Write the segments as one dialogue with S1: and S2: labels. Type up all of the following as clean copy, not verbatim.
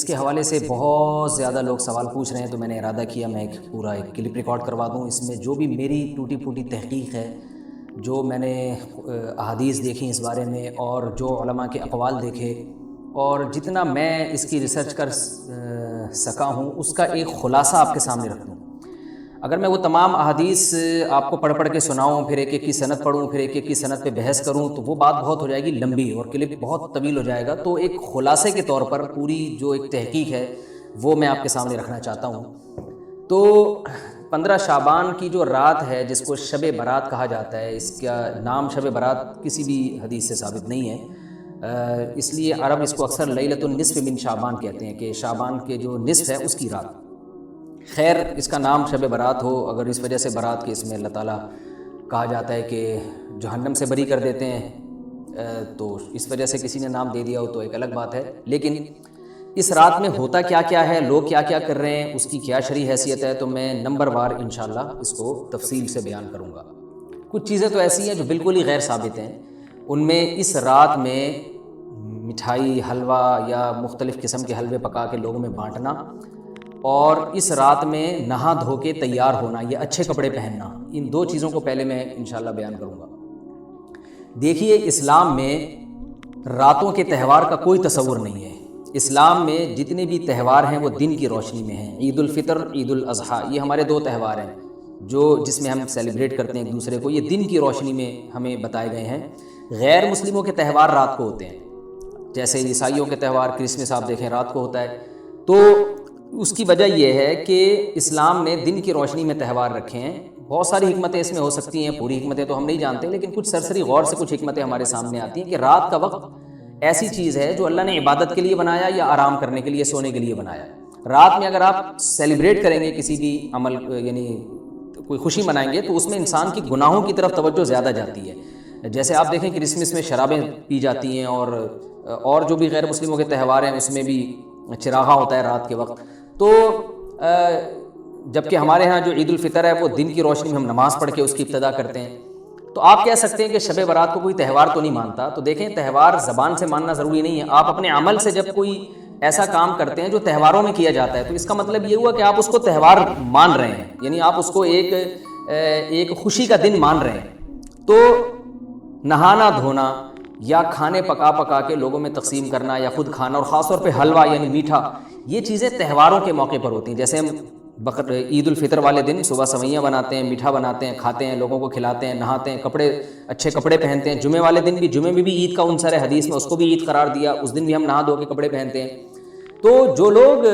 S1: اس کے حوالے سے بہت زیادہ لوگ سوال پوچھ رہے ہیں، تو میں نے ارادہ کیا میں ایک پورا کلپ ریکارڈ کروا دوں۔ اس میں جو بھی میری ٹوٹی پھوٹی تحقیق ہے، جو میں نے احادیث دیکھی اس بارے میں، اور جو علماء کے اقوال دیکھے، اور جتنا میں اس کی ریسرچ کر سکا ہوں، اس کا ایک خلاصہ آپ کے سامنے رکھ دوں۔ اگر میں وہ تمام احادیث آپ کو پڑھ کے سناؤں، پھر ایک ایک کی سند پڑھوں، پھر ایک ایک کی سند پہ بحث کروں، تو وہ بات بہت ہو جائے گی لمبی اور کلپ بہت طویل ہو جائے گا۔ تو ایک خلاصے کے طور پر پوری جو ایک تحقیق ہے وہ میں آپ کے سامنے رکھنا چاہتا ہوں۔ تو 15 شعبان کی جو رات ہے، جس کو شب برات کہا جاتا ہے، اس کا نام شب برات کسی بھی حدیث سے ثابت نہیں ہے، اس لیے عرب اس کو اکثر لیلۃ النصف من شعبان کہتے ہیں، کہ شعبان کے جو نصف ہے اس کی رات۔ خیر، اس کا نام شب برات ہو، اگر اس وجہ سے برات کے اس میں اللہ تعالیٰ کہا جاتا ہے کہ جہنم سے بری کر دیتے ہیں، تو اس وجہ سے کسی نے نام دے دیا ہو تو ایک الگ بات ہے۔ لیکن اس رات میں ہوتا کیا کیا ہے، لوگ کیا کیا کر رہے ہیں، اس کی کیا شرعی حیثیت ہے، تو میں نمبر وار انشاءاللہ اس کو تفصیل سے بیان کروں گا۔ کچھ چیزیں تو ایسی ہیں جو بالکل ہی غیر ثابت ہیں۔ ان میں اس رات میں مٹھائی، حلوہ یا مختلف قسم کے حلوے پکا کے لوگوں میں بانٹنا، اور اس رات میں نہا دھو کے تیار ہونا یا اچھے کپڑے پہننا، ان دو چیزوں کو پہلے میں انشاءاللہ بیان کروں گا۔ دیکھیے، اسلام میں راتوں کے تہوار کا کوئی تصور نہیں ہے۔ اسلام میں جتنے بھی تہوار ہیں وہ دن کی روشنی میں ہیں۔ عید الفطر، عید الاضحیٰ، یہ ہمارے دو تہوار ہیں جس میں ہم سیلیبریٹ کرتے ہیں ایک دوسرے کو، یہ دن کی روشنی میں ہمیں بتائے گئے ہیں۔ غیر مسلموں کے تہوار رات کو ہوتے ہیں، جیسے عیسائیوں کے تہوار کرسمس آپ دیکھیں رات کو ہوتا ہے۔ تو اس کی وجہ یہ ہے کہ اسلام نے دن کی روشنی میں تہوار رکھے ہیں۔ بہت ساری حکمتیں اس میں ہو سکتی ہیں، پوری حکمتیں تو ہم نہیں جانتے، لیکن کچھ سرسری غور سے کچھ حکمتیں ہمارے سامنے آتی ہیں کہ رات کا وقت ایسی چیز ہے جو اللہ نے عبادت کے لیے بنایا یا آرام کرنے کے لیے، سونے کے لیے بنایا۔ رات میں اگر آپ سیلیبریٹ کریں گے کسی بھی عمل، یعنی کوئی خوشی منائیں گے، تو اس میں انسان کی گناہوں کی طرف توجہ زیادہ جاتی ہے۔ جیسے آپ دیکھیں کرسمس میں شرابیں پی جاتی ہیں، اور جو بھی غیر مسلموں کے تہوار ہیں اس میں بھی چراغاں ہوتا ہے رات کے وقت۔ تو جبکہ ہمارے ہاں جو عید الفطر ہے وہ دن کی روشنی میں ہم نماز پڑھ کے اس کی ابتدا کرتے ہیں۔ تو آپ کہہ سکتے ہیں کہ شب برات کو کوئی تہوار تو نہیں مانتا، تو دیکھیں تہوار زبان سے ماننا ضروری نہیں ہے۔ آپ اپنے عمل سے جب کوئی ایسا کام کرتے ہیں جو تہواروں میں کیا جاتا ہے، تو اس کا مطلب یہ ہوا کہ آپ اس کو تہوار مان رہے ہیں، یعنی آپ اس کو ایک خوشی کا دن مان رہے ہیں۔ تو نہانا دھونا یا کھانے پکا کے لوگوں میں تقسیم کرنا یا خود کھانا، اور خاص طور پہ حلوہ یعنی میٹھا، یہ چیزیں تہواروں کے موقع پر ہوتی ہیں۔ جیسے ہم عید الفطر والے دن صبح سویاں بناتے ہیں، میٹھا بناتے ہیں، کھاتے ہیں، لوگوں کو کھلاتے ہیں، نہاتے ہیں، اچھے کپڑے پہنتے ہیں۔ جمعے والے دن بھی، جمعے میں بھی عید کا عنصر ہے حدیث میں، اس کو بھی عید قرار دیا، اس دن بھی ہم نہا دھو کے کپڑے پہنتے ہیں۔ تو جو لوگ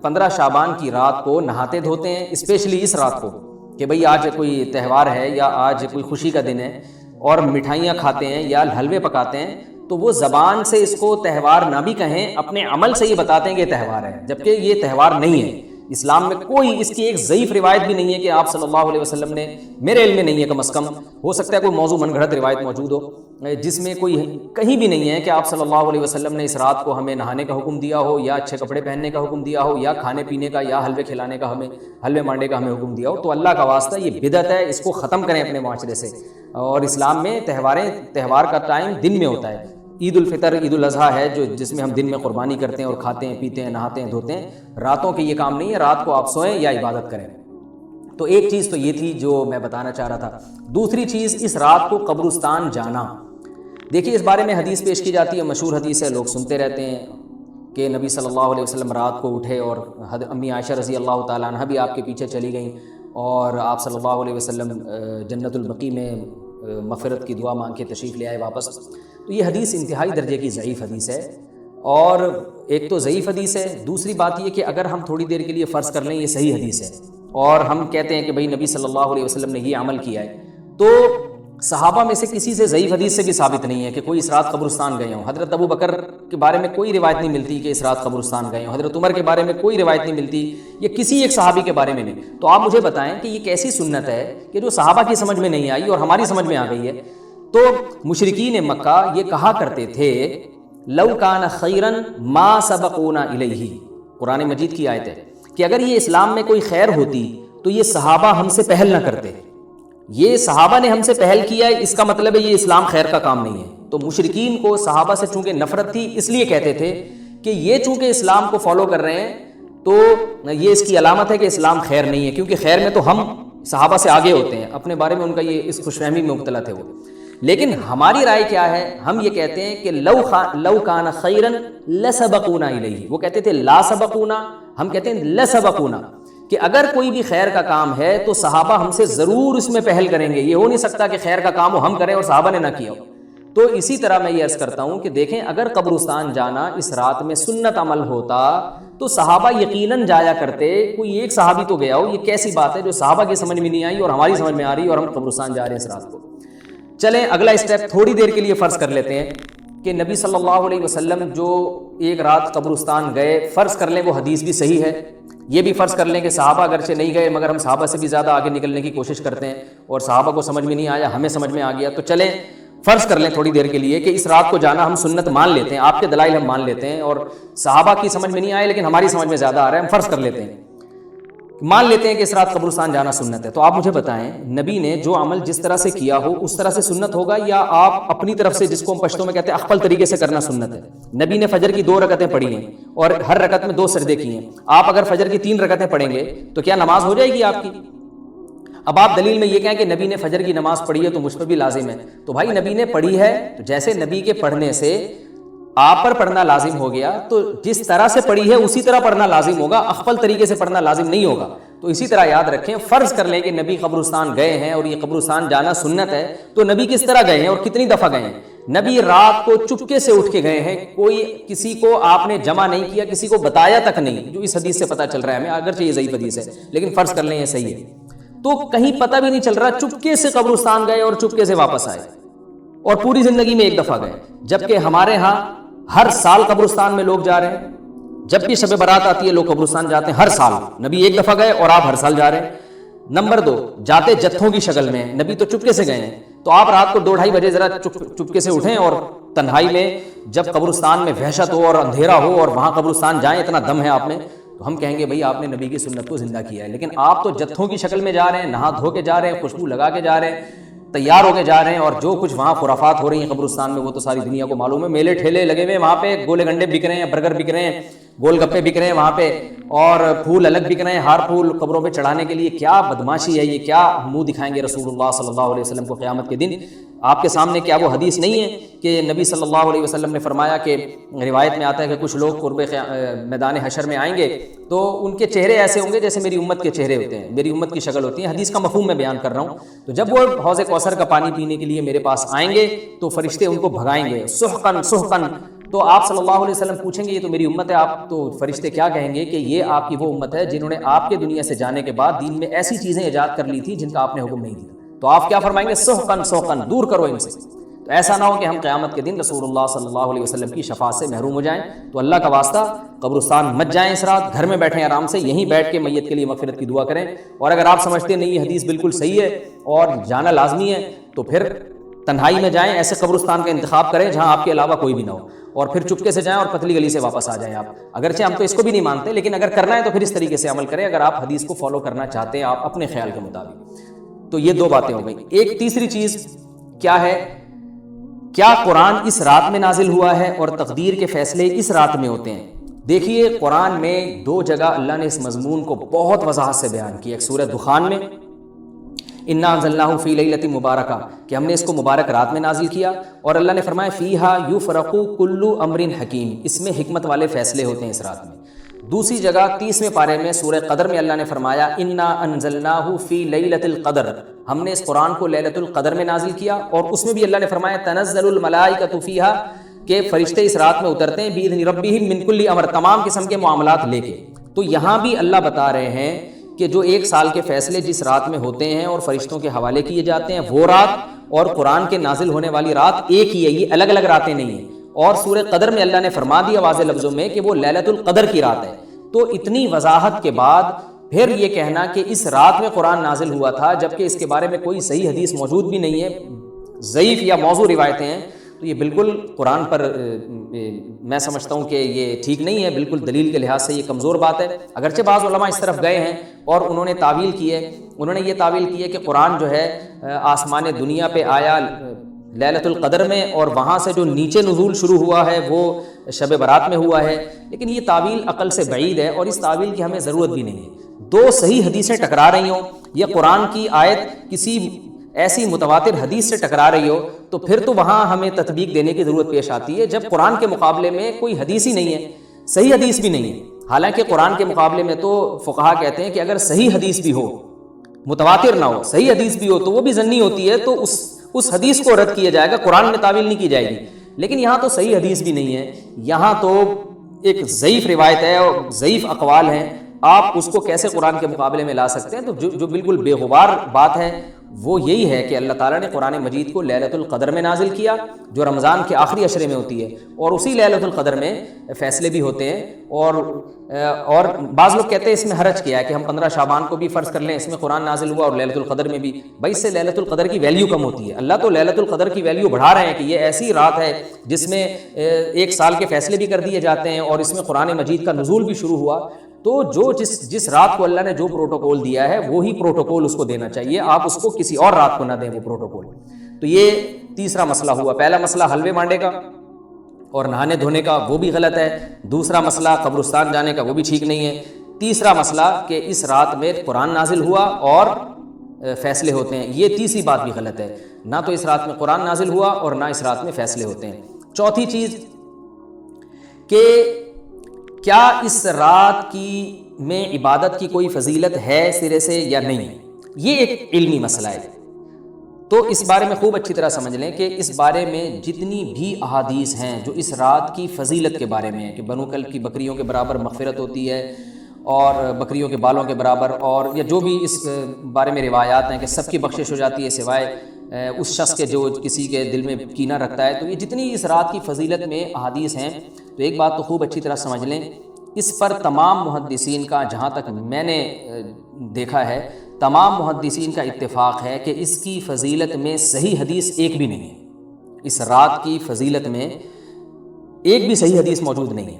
S1: 15 شعبان کی رات کو نہاتے دھوتے ہیں، اسپیشلی اس رات کو کہ بھئی آج کوئی تہوار ہے یا آج کوئی خوشی کا دن ہے، اور مٹھائیاں کھاتے ہیں یا حلوے پکاتے ہیں، تو وہ زبان سے اس کو تہوار نہ بھی کہیں، اپنے عمل سے یہ بتاتے ہیں کہ یہ تہوار ہے، جبکہ یہ تہوار نہیں ہے۔ اسلام میں کوئی اس کی ایک ضعیف روایت بھی نہیں ہے کہ آپ صلی اللہ علیہ وسلم نے، میرے علم میں نہیں ہے کم از کم، ہو سکتا ہے کوئی موضوع من گھڑت روایت موجود ہو جس میں کوئی کہیں بھی نہیں ہے کہ آپ صلی اللہ علیہ وسلم نے اس رات کو ہمیں نہانے کا حکم دیا ہو، یا اچھے کپڑے پہننے کا حکم دیا ہو، یا کھانے پینے کا یا حلوے کھلانے کا، حلوے مانڈے کا ہمیں حکم دیا ہو۔ تو اللہ کا واسطہ یہ بدعت ہے، اس کو ختم کریں اپنے معاشرے سے۔ اور اسلام میں تہوار کا ٹائم دن میں ہوتا ہے۔ عید الفطر، عید الاضحیٰ ہے جس میں ہم دن میں قربانی کرتے ہیں اور کھاتے ہیں، پیتے ہیں، نہاتے ہیں، دھوتے ہیں۔ راتوں کے یہ کام نہیں ہے، رات کو آپ سوئیں یا عبادت کریں۔ تو ایک چیز تو یہ تھی جو میں بتانا چاہ رہا تھا۔ دوسری چیز، اس رات کو قبرستان جانا۔ دیکھیے، اس بارے میں حدیث پیش کی جاتی ہے، مشہور حدیث ہے، لوگ سنتے رہتے ہیں کہ نبی صلی اللہ علیہ وسلم رات کو اٹھے، اور امی عائشہ رضی اللہ تعالیٰ عنہ بھی آپ کے پیچھے چلی گئیں، اور آپ صلی اللہ علیہ وسلم جنت البقیع میں مغفرت کی دعا مانگ کے تشریف لے آئے واپس۔ تو یہ حدیث انتہائی درجے کی ضعیف حدیث ہے، اور ایک تو ضعیف حدیث ہے، دوسری بات یہ کہ اگر ہم تھوڑی دیر کے لیے فرض کر لیں یہ صحیح حدیث ہے، اور ہم کہتے ہیں کہ بھئی نبی صلی اللہ علیہ وسلم نے یہ عمل کیا ہے، تو صحابہ میں سے کسی سے ضعیف حدیث سے بھی ثابت نہیں ہے کہ کوئی اس رات قبرستان گئے ہوں۔ حضرت ابو بکر کے بارے میں کوئی روایت نہیں ملتی کہ اس رات قبرستان گئے ہوں، حضرت عمر کے بارے میں کوئی روایت نہیں ملتی، یا کسی ایک صحابی کے بارے میں نہیں۔ تو آپ مجھے بتائیں کہ یہ کیسی سنت ہے کہ جو صحابہ کی سمجھ میں نہیں آئی اور ہماری سمجھ میں آ گئی ہے؟ تو مشرکین مکہ یہ کہا کرتے تھے، لو کان خیرا ما سبقونا الیہ، قرآن مجید کی آیت ہے کہ اگر یہ اسلام میں کوئی خیر ہوتی تو یہ صحابہ ہم سے پہل نہ کرتے، یہ صحابہ نے ہم سے پہل کیا ہے، اس کا مطلب ہے یہ اسلام خیر کا کام نہیں ہے۔ تو مشرکین کو صحابہ سے چونکہ نفرت تھی، اس لیے کہتے تھے کہ یہ چونکہ اسلام کو فالو کر رہے ہیں تو یہ اس کی علامت ہے کہ اسلام خیر نہیں ہے، کیونکہ خیر میں تو ہم صحابہ سے آگے ہوتے ہیں، اپنے بارے میں ان کا یہ اس خوش فہمی میں مبتلا تھے وہ۔ لیکن ہماری رائے کیا ہے؟ ہم یہ کہتے ہیں کہ لو کان خیرا لسبقونا الیہ، وہ کہتے تھے لا سبقونا، ہم کہتے ہیں لسبقونا، کہ اگر کوئی بھی خیر کا کام ہے تو صحابہ ہم سے ضرور اس میں پہل کریں گے، یہ ہو نہیں سکتا کہ خیر کا کام ہو ہم کریں اور صحابہ نے نہ کیا ہو۔ تو اسی طرح میں یہ عرض کرتا ہوں کہ دیکھیں اگر قبرستان جانا اس رات میں سنت عمل ہوتا تو صحابہ یقیناً جایا کرتے، کوئی ایک صحابی تو گیا ہو، یہ کیسی بات ہے جو صحابہ کی سمجھ میں نہیں آئی اور ہماری سمجھ میں آ رہی اور ہم قبرستان جا رہے ہیں اس رات کو۔ چلیں اگلا اسٹیپ تھوڑی دیر کے لیے فرض کر لیتے ہیں کہ نبی صلی اللہ علیہ وسلم جو ایک رات قبرستان گئے، فرض کر لیں وہ حدیث بھی صحیح ہے، یہ بھی فرض کر لیں کہ صحابہ اگرچہ نہیں گئے مگر ہم صحابہ سے بھی زیادہ آگے نکلنے کی کوشش کرتے ہیں اور صحابہ کو سمجھ میں نہیں آیا، ہمیں سمجھ میں آ گیا، تو چلیں فرض کر لیں تھوڑی دیر کے لیے کہ اس رات کو جانا ہم سنت مان لیتے ہیں، آپ کے دلائل ہم مان لیتے ہیں اور صحابہ کی سمجھ میں نہیں آئے لیکن ہماری سمجھ میں زیادہ آ رہا ہے، ہم فرض کر لیتے ہیں، مان لیتے ہیں کہ اس رات قبرستان جانا سنت ہے۔ تو آپ مجھے بتائیں نبی نے جو عمل جس طرح سے کیا ہو اس طرح سے سنت ہوگا، یا آپ اپنی طرف سے جس کو ہم پشتوں میں کہتے ہیں اخفل طریقے سے کرنا سنت ہے؟ نبی نے فجر کی 2 رکعتیں پڑھی ہیں اور ہر رکعت میں 2 سجدے کیے ہیں، آپ اگر فجر کی 3 رکعتیں پڑھیں گے تو کیا نماز ہو جائے گی آپ کی؟ اب آپ دلیل میں یہ کہیں کہ نبی نے فجر کی نماز پڑھی ہے تو مجھ پر بھی لازم ہے، تو بھائی نبی نے پڑھی ہے تو جیسے نبی کے پڑھنے سے آپ پر پڑھنا لازم ہو گیا تو جس طرح سے پڑھی ہے اسی طرح پڑھنا لازم ہوگا، اخفل طریقے سے پڑھنا لازم نہیں ہوگا۔ تو اسی طرح یاد رکھیں، فرض کر لیں کہ نبی قبرستان گئے ہیں اور یہ قبرستان جانا سنت ہے، تو نبی کس طرح گئے ہیں اور کتنی دفعہ گئے ہیں؟ نبی رات کو چپکے سے اٹھ کے گئے ہیں، کوئی کسی کو آپ نے جمع نہیں کیا، کسی کو بتایا تک نہیں، جو اس حدیث سے پتہ چل رہا ہے ہمیں، اگرچہ یہ ضعیف حدیث ہے لیکن فرض کر لیں یہ صحیح ہے، تو کہیں پتہ بھی نہیں چل رہا، چپکے سے قبرستان گئے اور چپکے سے واپس آئے اور پوری زندگی میں ایک دفعہ گئے، جبکہ ہمارے ہاں ہر سال قبرستان میں لوگ جا رہے ہیں، جب بھی شب برات آتی ہے لوگ قبرستان جاتے ہیں ہر سال، نبی ایک دفعہ گئے اور آپ ہر سال جا رہے ہیں۔ نمبر 2، جاتے جتھوں کی شکل میں، نبی تو چپکے سے گئے ہیں، تو آپ رات کو 2-2:30 بجے ذرا چپکے سے اٹھیں اور تنہائی میں جب قبرستان میں وحشت ہو اور اندھیرا ہو اور وہاں قبرستان جائیں، اتنا دم ہے آپ میں، تو ہم کہیں گے بھائی آپ نے نبی کی سنت کو زندہ کیا ہے۔ لیکن آپ تو جتھوں کی شکل میں جا رہے ہیں، نہا دھو کے جا رہے ہیں، خوشبو لگا کے جا رہے ہیں، تیار ہو کے جا رہے ہیں، اور جو کچھ وہاں خرافات ہو رہی ہیں قبرستان میں وہ تو ساری دنیا کو معلوم ہے، میلے ٹھیلے لگے ہوئے ہیں وہاں پہ، گولے گنڈے بک رہے ہیں، برگر بک رہے ہیں، گول گپے بک رہے ہیں وہاں پہ، اور پھول الگ بک رہے ہیں، ہار پھول قبروں پہ چڑھانے کے لیے۔ کیا بدماشی ہے یہ، کیا منہ دکھائیں گے رسول اللہ صلی اللہ علیہ وسلم کو قیامت کے دن؟ آپ کے سامنے کیا وہ حدیث نہیں ہے کہ نبی صلی اللہ علیہ وسلم نے فرمایا کہ روایت میں آتا ہے کہ کچھ لوگ قرب میدان حشر میں آئیں گے تو ان کے چہرے ایسے ہوں گے جیسے میری امت کے چہرے ہوتے ہیں، میری امت کی شکل ہوتی ہے، حدیث کا مفہوم میں بیان کر رہا ہوں۔ تو جب وہ حوض کوثر کا پانی پینے کے لیے میرے پاس آئیں گے تو فرشتے ان کو بھگائیں گے، سحقن سحقن، تو آپ صلی اللہ علیہ وسلم پوچھیں گے یہ تو میری امت ہے، آپ تو فرشتے کیا کہیں گے کہ یہ آپ کی وہ امت ہے جنہوں نے آپ کے دنیا سے جانے کے بعد دین میں ایسی چیزیں ایجاد کر لی تھی جن کا آپ نے حکم نہیں دیا، تو آپ کیا فرمائیں گے؟ سحقن سحقن، دور کرو ان سے۔ تو ایسا نہ ہو کہ ہم قیامت کے دن رسول اللہ صلی اللہ علیہ وسلم کی شفاعت سے محروم ہو جائیں۔ تو اللہ کا واسطہ قبرستان مت جائیں اس رات، گھر میں بیٹھیں آرام سے، یہیں بیٹھ کے میت کے لیے مغفرت کی دعا کریں، اور اگر آپ سمجھتے ہیں نہیں یہ حدیث بالکل صحیح ہے اور جانا لازمی ہے تو پھر تنہائی میں جائیں، ایسے قبرستان کا انتخاب کریں جہاں آپ کے علاوہ کوئی بھی نہ ہو، اور پھر چپکے سے جائیں اور پتلی گلی سے واپس آ جائیں آپ۔ اگرچہ ہم تو اس کو بھی نہیں مانتے لیکن اگر کرنا ہے تو پھر اس طریقے سے عمل کریں، اگر آپ حدیث کو فالو کرنا چاہتے ہیں آپ اپنے خیال کے مطابق۔ تو یہ 2 باتیں ہو گئیں۔ ایک تیسری چیز کیا ہے؟ کیا قرآن اس رات میں نازل ہوا ہے اور تقدیر کے فیصلے اس رات میں ہوتے ہیں؟ دیکھیے قرآن میں 2 جگہ اللہ نے اس مضمون کو بہت وضاحت سے بیان کیا، ایک سورہ دخان میں انا انزلناہ فی لیلۃ مبارکہ کہ ہم نے اس کو مبارک رات میں نازل کیا، اور اللہ نے فرمایا فیہا یفرق کل امر حکیم، اس میں حکمت والے فیصلے ہوتے ہیں اس رات میں۔ دوسری جگہ 30ویں پارے میں سورہ قدر میں اللہ نے فرمایا انا انزلناہ فی لیلۃ القدر، ہم نے اس قرآن کو لیلۃ القدر میں نازل کیا، اور اس میں بھی اللہ نے فرمایا تنزل الملائکۃ فیہا کہ فرشتے اس رات میں اترتے ہیں باذن ربہم من کل امر، تمام قسم کے معاملات لے کے۔ تو یہاں بھی اللہ بتا رہے ہیں کہ جو 1 سال کے فیصلے جس رات میں ہوتے ہیں اور فرشتوں کے حوالے کیے جاتے ہیں وہ رات اور قرآن کے نازل ہونے والی رات ایک ہی ہے، یہ الگ الگ راتیں نہیں ہیں۔ اور سورہ قدر میں اللہ نے فرما دیا واضح لفظوں میں کہ وہ لیلۃ القدر کی رات ہے۔ تو اتنی وضاحت کے بعد پھر یہ کہنا کہ اس رات میں قرآن نازل ہوا تھا جبکہ اس کے بارے میں کوئی صحیح حدیث موجود بھی نہیں ہے، ضعیف یا موضوع روایتیں ہیں، تو یہ بالکل قرآن پر میں سمجھتا ہوں کہ یہ ٹھیک نہیں ہے، بالکل دلیل کے لحاظ سے یہ کمزور بات ہے۔ اگرچہ بعض علماء اس طرف گئے ہیں اور انہوں نے تعویل کی ہے، انہوں نے یہ تعویل کی ہے کہ قرآن جو ہے آسمان دنیا پہ آیا لیلۃ القدر میں، اور وہاں سے جو نیچے نزول شروع ہوا ہے وہ شب برات میں ہوا ہے، لیکن یہ تعویل عقل سے بعید ہے اور اس تعویل کی ہمیں ضرورت بھی نہیں ہے۔ دو صحیح حدیثیں ٹکرا رہی ہوں یا قرآن کی آیت کسی ایسی متواتر حدیث سے ٹکرا رہی ہو، تو پھر تو وہاں ہمیں تطبیق دینے کی ضرورت پیش آتی ہے، جب قرآن کے مقابلے میں کوئی حدیث ہی نہیں ہے، صحیح حدیث بھی نہیں ہے۔ حالانکہ قرآن کے مقابلے میں تو فقہا کہتے ہیں کہ اگر صحیح حدیث بھی ہو، متواتر نہ ہو، صحیح حدیث بھی ہو، تو وہ بھی ظنی ہوتی ہے، تو اس حدیث کو رد کیا جائے گا، قرآن میں تعویل نہیں کی جائے گی۔ لیکن یہاں تو صحیح حدیث بھی نہیں ہے، یہاں تو ایک ضعیف روایت ہے اور ضعیف اقوال ہیں، آپ اس کو کیسے قرآن کے مقابلے میں لا سکتے ہیں؟ تو جو بالکل بے غبار بات ہے وہ یہی ہے کہ اللہ تعالیٰ نے قرآن مجید کو لیلۃ القدر میں نازل کیا، جو رمضان کے آخری عشرے میں ہوتی ہے، اور اسی لیلۃ القدر میں فیصلے بھی ہوتے ہیں۔ اور بعض لوگ کہتے ہیں اس میں حرج کیا ہے کہ ہم 15 شعبان کو بھی فرض کر لیں، اس میں قرآن نازل ہوا اور لیلۃ القدر میں بھی، بھائی اس سے لیلۃ القدر کی ویلیو کم ہوتی ہے۔ اللہ تو لیلۃ القدر کی ویلیو بڑھا رہے ہیں کہ یہ ایسی رات ہے جس میں ایک سال کے فیصلے بھی کر دیے جاتے ہیں، اور اس میں قرآن مجید کا نزول بھی شروع ہوا۔ تو جس رات کو اللہ نے جو پروٹوکول دیا ہے وہی پروٹوکول اس کو دینا چاہیے، آپ اس کو کسی اور رات کو نہ دیں وہ پروٹوکول۔ تو یہ تیسرا مسئلہ ہوا۔ پہلا مسئلہ حلوے مانڈے کا اور نہانے دھونے کا، وہ بھی غلط ہے۔ دوسرا مسئلہ قبرستان جانے کا، وہ بھی ٹھیک نہیں ہے۔ تیسرا مسئلہ کہ اس رات میں قرآن نازل ہوا اور فیصلے ہوتے ہیں، یہ تیسری بات بھی غلط ہے۔ نہ تو اس رات میں قرآن نازل ہوا اور نہ اس رات میں فیصلے ہوتے ہیں۔ چوتھی چیز کہ کیا اس رات میں عبادت کی کوئی فضیلت ہے سرے سے یا نہیں، یہ ایک علمی مسئلہ ہے۔ تو اس بارے میں خوب اچھی طرح سمجھ لیں کہ اس بارے میں جتنی بھی احادیث ہیں جو اس رات کی فضیلت کے بارے میں ہیں کہ بنو کلب کی بکریوں کے برابر مغفرت ہوتی ہے اور بکریوں کے بالوں کے برابر، اور یا جو بھی اس بارے میں روایات ہیں کہ سب کی بخشش ہو جاتی ہے سوائے اس شخص کے جو کسی کے دل میں کینہ رکھتا ہے، تو یہ جتنی اس رات کی فضیلت میں احادیث ہیں، تو ایک بات تو خوب اچھی طرح سمجھ لیں، اس پر تمام محدثین کا، جہاں تک میں نے دیکھا ہے، تمام محدثین کا اتفاق ہے کہ اس کی فضیلت میں صحیح حدیث ایک بھی نہیں ہے۔ اس رات کی فضیلت میں ایک بھی صحیح حدیث موجود نہیں ہے،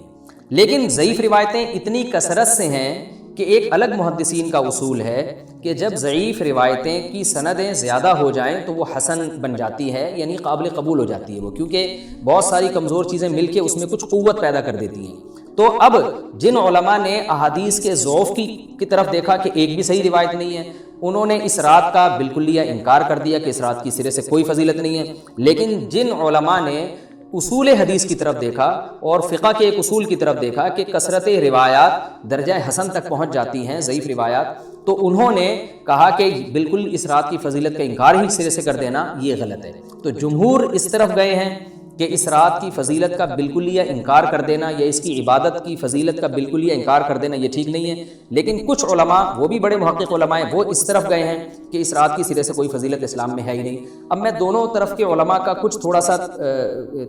S1: لیکن ضعیف روایتیں اتنی کثرت سے ہیں کہ ایک الگ محدثین کا اصول ہے کہ جب ضعیف روایتیں کی سندیں زیادہ ہو جائیں تو وہ حسن بن جاتی ہے، یعنی قابل قبول ہو جاتی ہے وہ، کیونکہ بہت ساری کمزور چیزیں مل کے اس میں کچھ قوت پیدا کر دیتی ہیں۔ تو اب جن علماء نے احادیث کے ضعف کی طرف دیکھا کہ ایک بھی صحیح روایت نہیں ہے، انہوں نے اس رات کا بالکلیہ انکار کر دیا کہ اس رات کی سرے سے کوئی فضیلت نہیں ہے۔ لیکن جن علماء نے اصول حدیث کی طرف دیکھا اور فقہ کے ایک اصول کی طرف دیکھا کہ کثرت روایات درجہ حسن تک پہنچ جاتی ہیں، ضعیف روایات، تو انہوں نے کہا کہ بالکل اس رات کی فضیلت کا انکار ہی سرے سے کر دینا یہ غلط ہے۔ تو جمہور اس طرف گئے ہیں کہ اس رات کی فضیلت کا بالکلیہ انکار کر دینا یا اس کی عبادت کی فضیلت کا بالکلیہ انکار کر دینا یہ ٹھیک نہیں ہے، لیکن کچھ علماء، وہ بھی بڑے محقق علماء ہیں، وہ اس طرف گئے ہیں کہ اس رات کی سرے سے کوئی فضیلت اسلام میں ہے ہی نہیں۔ اب میں دونوں طرف کے علماء کا کچھ تھوڑا سا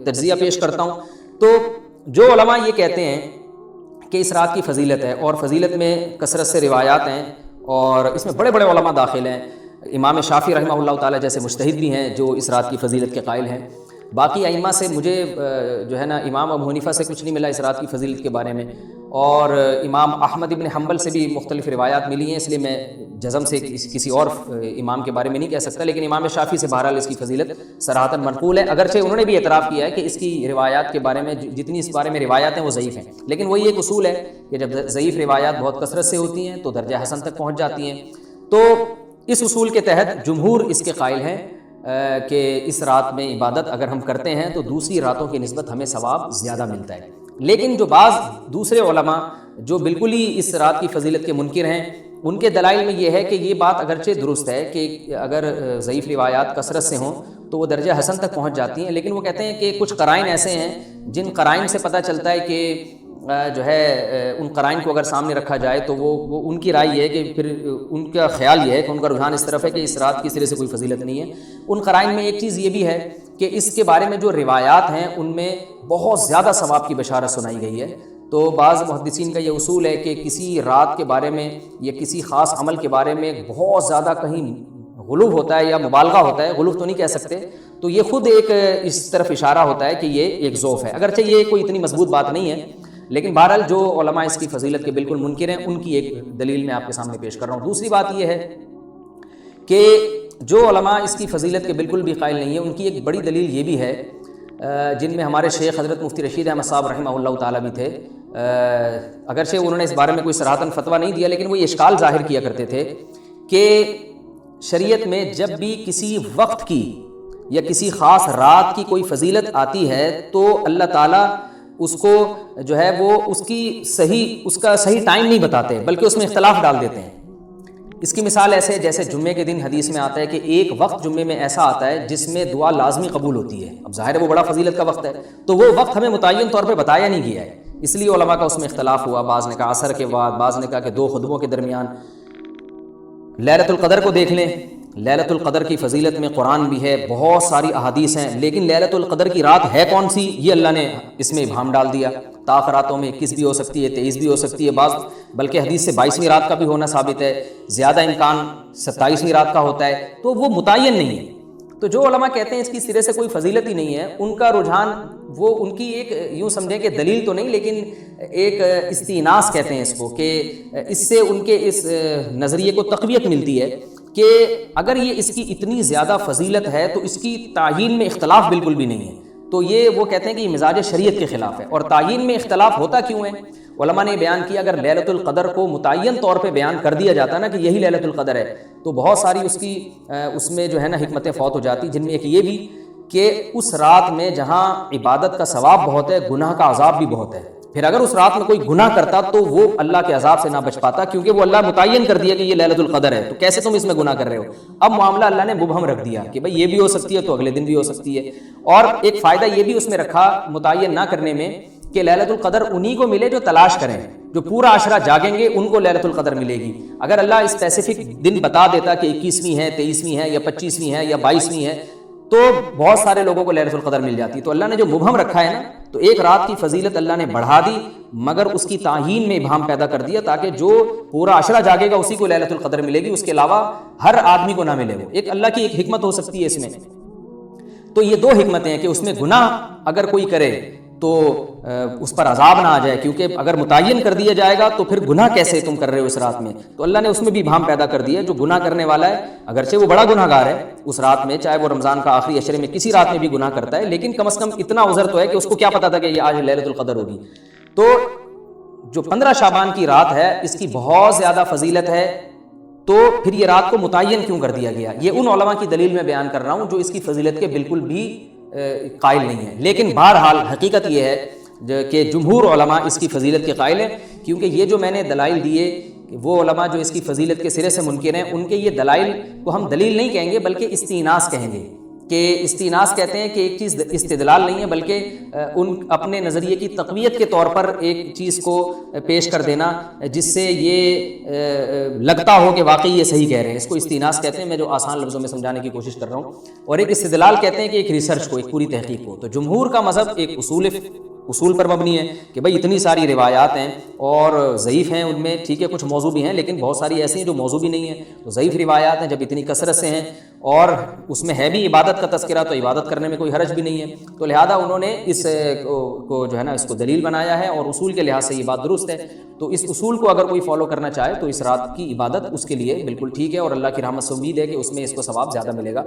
S1: تجزیہ پیش کرتا ہوں۔ تو جو علماء یہ کہتے ہیں کہ اس رات کی فضیلت ہے اور فضیلت میں کثرت سے روایات ہیں اور اس میں بڑے بڑے علماء داخل ہیں، امام شافعی رحمہ اللہ تعالی جیسے مجتہد بھی ہیں جو اس رات کی فضیلت کے قائل ہیں۔ باقی ائمہ سے مجھے جو ہے نا امام ابو حنیفہ سے کچھ نہیں ملا اس رات کی فضیلت کے بارے میں، اور امام احمد ابن حنبل سے بھی مختلف روایات ملی ہیں، اس لیے میں جزم سے کسی اور امام کے بارے میں نہیں کہہ سکتا، لیکن امام شافعی سے بہرحال اس کی فضیلت صراحتاً منقول ہے، اگرچہ انہوں نے بھی اعتراف کیا ہے کہ اس کی روایات کے بارے میں جتنی اس بارے میں روایات ہیں وہ ضعیف ہیں، لیکن وہی ایک اصول ہے کہ جب ضعیف روایات بہت کثرت سے ہوتی ہیں تو درجہ حسن تک پہنچ جاتی ہیں۔ تو اس اصول کے تحت جمہور اس کے قائل ہیں کہ اس رات میں عبادت اگر ہم کرتے ہیں تو دوسری راتوں کی نسبت ہمیں ثواب زیادہ ملتا ہے۔ لیکن جو بعض دوسرے علماء جو بالکل ہی اس رات کی فضیلت کے منکر ہیں، ان کے دلائل میں یہ ہے کہ یہ بات اگرچہ درست ہے کہ اگر ضعیف روایات کثرت سے ہوں تو وہ درجہ حسن تک پہنچ جاتی ہیں، لیکن وہ کہتے ہیں کہ کچھ قرائن ایسے ہیں جن قرائن سے پتہ چلتا ہے کہ جو ہے ان قرائن کو اگر سامنے رکھا جائے تو وہ ان کی رائے یہ ہے کہ پھر ان کا خیال یہ ہے کہ ان کا رجحان اس طرف ہے کہ اس رات کی سرے سے کوئی فضیلت نہیں ہے۔ ان قرائن میں ایک چیز یہ بھی ہے کہ اس کے بارے میں جو روایات ہیں ان میں بہت زیادہ ثواب کی بشارت سنائی گئی ہے۔ تو بعض محدثین کا یہ اصول ہے کہ کسی رات کے بارے میں یا کسی خاص عمل کے بارے میں بہت زیادہ کہیں غلو ہوتا ہے یا مبالغہ ہوتا ہے، غلو تو نہیں کہہ سکتے، تو یہ خود ایک اس طرف اشارہ ہوتا ہے کہ یہ ایک ضعف ہے، اگرچہ یہ کوئی اتنی مضبوط بات نہیں ہے، لیکن بہرحال جو علماء اس کی فضیلت کے بالکل منکر ہیں ان کی ایک دلیل میں آپ کے سامنے پیش کر رہا ہوں۔ دوسری بات یہ ہے کہ جو علماء اس کی فضیلت کے بالکل بھی قائل نہیں ہیں ان کی ایک بڑی دلیل یہ بھی ہے، جن میں ہمارے شیخ حضرت مفتی رشید احمد صاحب رحمہ اللہ تعالیٰ بھی تھے، اگرچہ انہوں نے اس بارے میں کوئی صراحتاً فتویٰ نہیں دیا، لیکن وہ یہ اشکال ظاہر کیا کرتے تھے کہ شریعت میں جب بھی کسی وقت کی یا کسی خاص رات کی کوئی فضیلت آتی ہے تو اللہ تعالیٰ اس کو جو ہے وہ اس کا صحیح ٹائم نہیں بتاتے، بلکہ اس میں اختلاف ڈال دیتے ہیں۔ اس کی مثال ایسے جیسے جمعے کے دن حدیث میں آتا ہے کہ ایک وقت جمعے میں ایسا آتا ہے جس میں دعا لازمی قبول ہوتی ہے، اب ظاہر ہے وہ بڑا فضیلت کا وقت ہے، تو وہ وقت ہمیں متعین طور پہ بتایا نہیں گیا ہے، اس لیے علماء کا اس میں اختلاف ہوا، بعض نے کہا عصر کے بعد، بعض نے کہا کہ 2 خطبوں کے درمیان۔ لیلۃ القدر کو دیکھ لیں، لیلۃ القدر کی فضیلت میں قرآن بھی ہے، بہت ساری احادیث ہیں، لیکن لیلۃ القدر کی رات ہے کون سی یہ اللہ نے اس میں ابہام ڈال دیا۔ طاق راتوں میں 21 بھی ہو سکتی ہے، 23 بھی ہو سکتی ہے، بعض بلکہ حدیث سے 22ویں رات کا بھی ہونا ثابت ہے، زیادہ امکان 27ویں رات کا ہوتا ہے، تو وہ متعین نہیں ہے۔ تو جو علماء کہتے ہیں اس کی سرے سے کوئی فضیلت ہی نہیں ہے، ان کا رجحان وہ ان کی ایک یوں سمجھیں کہ دلیل تو نہیں لیکن ایک استئناس کہتے ہیں اس کو، کہ اس سے ان کے اس نظریے کو تقویت ملتی ہے کہ اگر یہ اس کی اتنی زیادہ فضیلت ہے تو اس کی تعیین میں اختلاف بالکل بھی نہیں ہے، تو یہ وہ کہتے ہیں کہ یہ مزاج شریعت کے خلاف ہے۔ اور تعیین میں اختلاف ہوتا کیوں ہے؟ علماء نے بیان کیا اگر لیلۃ القدر کو متعین طور پہ بیان کر دیا جاتا نا کہ یہی لیلۃ القدر ہے تو بہت ساری اس میں جو ہے نا حکمتیں فوت ہو جاتی، جن میں ایک یہ بھی کہ اس رات میں جہاں عبادت کا ثواب بہت ہے گناہ کا عذاب بھی بہت ہے، پھر اگر اس رات میں کوئی گناہ کرتا تو وہ اللہ کے عذاب سے نہ بچ پاتا، کیونکہ وہ اللہ متعین کر دیا کہ یہ لیلۃ القدر ہے، تو کیسے تم اس میں گناہ کر رہے ہو؟ اب معاملہ اللہ نے مبہم رکھ دیا کہ بھئی یہ بھی ہو سکتی ہے تو اگلے دن بھی ہو سکتی ہے۔ اور ایک فائدہ یہ بھی اس میں رکھا متعین نہ کرنے میں کہ لیلۃ القدر انہی کو ملے جو تلاش کریں، جو پورا عشرہ جاگیں گے ان کو لیلۃ القدر ملے گی۔ اگر اللہ اسپیسیفک دن بتا دیتا کہ 21ویں ہے، 23ویں ہے یا 25ویں ہے یا 22ویں ہے تو بہت سارے لوگوں کو لیلۃ القدر مل جاتی، تو اللہ نے جو مبہم رکھا ہے نا، تو ایک رات کی فضیلت اللہ نے بڑھا دی مگر اس کی تعیین میں ابہام پیدا کر دیا تاکہ جو پورا عشرہ جاگے گا اسی کو لیلۃ القدر ملے گی، اس کے علاوہ ہر آدمی کو نہ ملے۔ وہ ایک اللہ کی ایک حکمت ہو سکتی ہے اس میں۔ تو یہ 2 حکمتیں ہیں کہ اس میں گناہ اگر کوئی کرے تو اس پر عذاب نہ آ جائے، کیونکہ اگر متعین کر دیا جائے گا تو پھر گناہ کیسے تم کر رہے ہو اس رات میں، تو اللہ نے اس میں بھی ابہام پیدا کر دیا۔ جو گناہ کرنے والا ہے اگرچہ وہ بڑا گناہ گار ہے اس رات میں، چاہے وہ رمضان کا آخری عشرے میں کسی رات میں بھی گناہ کرتا ہے، لیکن کم از کم اتنا عذر تو ہے کہ اس کو کیا پتا تھا کہ یہ آج لیلۃ القدر ہوگی۔ تو جو 15 شعبان کی رات ہے اس کی بہت زیادہ فضیلت ہے، تو پھر یہ رات کو متعین کیوں کر دیا گیا؟ یہ ان علماء کی دلیل میں بیان کر رہا ہوں جو اس کی فضیلت کے بالکل بھی قائل نہیں ہیں، لیکن بہرحال حقیقت یہ ہے کہ جمہور علماء اس کی فضیلت کے قائل ہیں، کیونکہ یہ جو میں نے دلائل دیے وہ علماء جو اس کی فضیلت کے سرے سے منکر ہیں ان کے یہ دلائل کو ہم دلیل نہیں کہیں گے بلکہ استئناس کہیں گے، کہ استئناس کہتے ہیں کہ ایک چیز استدلال نہیں ہے بلکہ ان اپنے نظریے کی تقویت کے طور پر ایک چیز کو پیش کر دینا جس سے یہ لگتا ہو کہ واقعی یہ صحیح کہہ رہے ہیں، اس کو استئناس کہتے ہیں۔ میں جو آسان لفظوں میں سمجھانے کی کوشش کر رہا ہوں، اور ایک استدلال کہتے ہیں کہ ایک ریسرچ کو، ایک پوری تحقیق کو۔ تو جمہور کا مذہب ایک اصول پر مبنی ہے کہ بھئی اتنی ساری روایات ہیں اور ضعیف ہیں، ان میں ٹھیک ہے کچھ موضوع بھی ہیں لیکن بہت ساری ایسی ہیں جو موضوع بھی نہیں ہیں، تو ضعیف روایات ہیں جب اتنی کثرت سے ہیں اور اس میں ہے بھی عبادت کا تذکرہ تو عبادت کرنے میں کوئی حرج بھی نہیں ہے، تو لہذا انہوں نے اس کو جو ہے نا اس کو دلیل بنایا ہے، اور اصول کے لحاظ سے یہ بات درست ہے۔ تو اس اصول کو اگر کوئی فالو کرنا چاہے تو اس رات کی عبادت اس کے لیے بالکل ٹھیک ہے، اور اللہ کی رحمت سے امید ہے کہ اس میں اس کو ثواب زیادہ ملے گا۔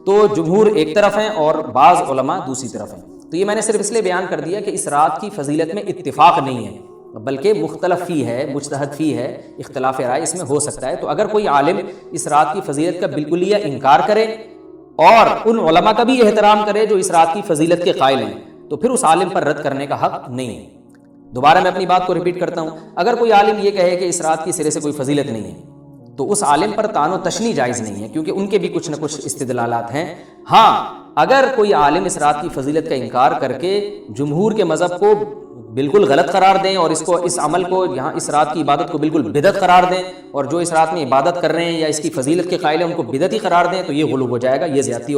S1: تو جمہور ایک طرف ہیں اور بعض علماء دوسری طرف ہیں۔ تو یہ میں نے صرف اس لیے بیان کر دیا کہ اس رات کی فضیلت میں اتفاق نہیں ہے بلکہ مختلف فی ہے، مجتہد فی ہے، اختلاف رائے اس میں ہو سکتا ہے۔ تو اگر کوئی عالم اس رات کی فضیلت کا بالکل ہی انکار کرے اور ان علماء کا بھی احترام کرے جو اس رات کی فضیلت کے قائل ہیں، تو پھر اس عالم پر رد کرنے کا حق نہیں ہے۔ دوبارہ میں اپنی بات کو ریپیٹ کرتا ہوں، اگر کوئی عالم یہ کہے کہ اس رات کی سرے سے کوئی فضیلت نہیں ہے تو اس عالم پر طعن و تشنیع جائز نہیں ہے، کیونکہ ان کے بھی کچھ نہ کچھ استدلالات ہیں۔ ہاں اگر کوئی عالم اس رات کی فضیلت کا انکار کر کے جمہور کے مذہب کو بالکل غلط قرار دیں اور اس عمل کو یہاں اس رات کی عبادت کو بالکل بدعت قرار دیں، اور جو اس رات میں عبادت کر رہے ہیں یا اس کی فضیلت کے قائل ہیں ان کو بدعتی قرار دیں، تو یہ غلو ہو جائے گا، یہ زیادتی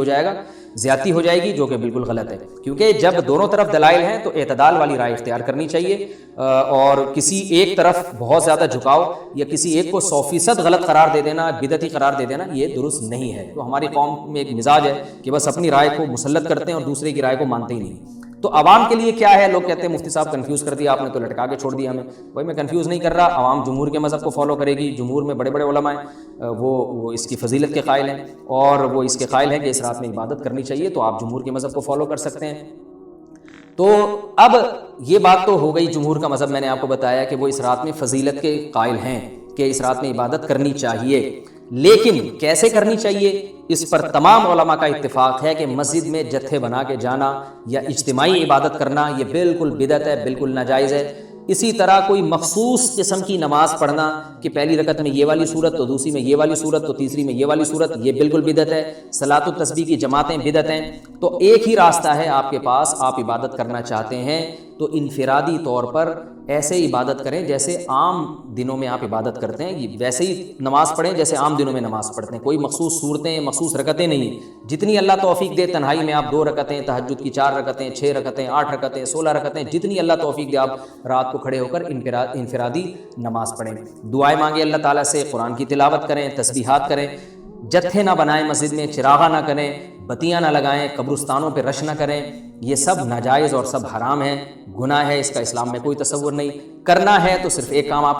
S1: ہو جائے گی، جو کہ بالکل غلط ہے۔ کیونکہ جب دونوں طرف دلائل ہیں تو اعتدال والی رائے اختیار کرنی چاہیے، اور کسی ایک طرف بہت زیادہ جھکاؤ یا کسی ایک کو 100% غلط قرار دے دینا، بدعتی قرار دے دینا، یہ درست نہیں ہے۔ تو ہماری قوم میں ایک مزاج ہے کہ بس اپنی رائے کو مسلط کرتے ہیں اور دوسرے کی رائے کو مانتے ہی نہیں۔ تو عوام کے لیے کیا ہے؟ لوگ کہتے ہیں مفتی صاحب کنفیوز کر دیا آپ نے، تو لٹکا کے چھوڑ دیا ہمیں. بھائی میں کنفیوز نہیں کر رہا، عوام جمہور کے مذہب کو فالو کرے گی. جمہور میں بڑے بڑے علماء ہیں، وہ اس کی فضیلت کے قائل ہیں، اور وہ اس کے قائل ہیں کہ اس رات میں عبادت کرنی چاہیے، تو آپ جمہور کے مذہب کو فالو کر سکتے ہیں. تو اب یہ بات تو ہو گئی جمہور کا مذہب، میں نے آپ کو بتایا کہ وہ اس رات میں فضیلت کے قائل ہیں کہ اس رات میں عبادت کرنی چاہیے. لیکن کیسے کرنی چاہیے؟ اس پر تمام علماء کا اتفاق ہے کہ مسجد میں جتھے بنا کے جانا یا اجتماعی عبادت کرنا یہ بالکل بدعت ہے، بالکل ناجائز ہے. اسی طرح کوئی مخصوص قسم کی نماز پڑھنا کہ پہلی رکعت میں یہ والی صورت، تو دوسری میں یہ والی صورت، تو تیسری میں یہ والی صورت، یہ بالکل بدعت ہے. صلاۃ التسبیح کی جماعتیں بدعت ہیں. تو ایک ہی راستہ ہے آپ کے پاس، آپ عبادت کرنا چاہتے ہیں تو انفرادی طور پر ایسے عبادت کریں جیسے عام دنوں میں آپ عبادت کرتے ہیں، ویسے ہی نماز پڑھیں جیسے عام دنوں میں نماز پڑھتے ہیں. کوئی مخصوص صورتیں، مخصوص رکعتیں نہیں. جتنی اللہ توفیق دے تنہائی میں آپ 2 رکعتیں، تہجد کی 4 رکعتیں، 6 رکعتیں، 8 رکعتیں، 16 رکعتیں، جتنی اللہ توفیق دے آپ رات کو کھڑے ہو کر انفرادی نماز پڑھیں. دعائیں مانگیں اللہ تعالیٰ سے، قرآن کی تلاوت کریں، تسبیحات کریں. جتھے نہ بنائیں مسجد میں، چراغاں نہ کریں، بتیاں نہ لگائیں، قبرستانوں پہ رش نہ کریں. یہ سب ناجائز اور سب حرام ہے، گناہ ہے. اس کا اسلام میں کوئی تصور نہیں. کرنا ہے تو صرف ایک کام آپ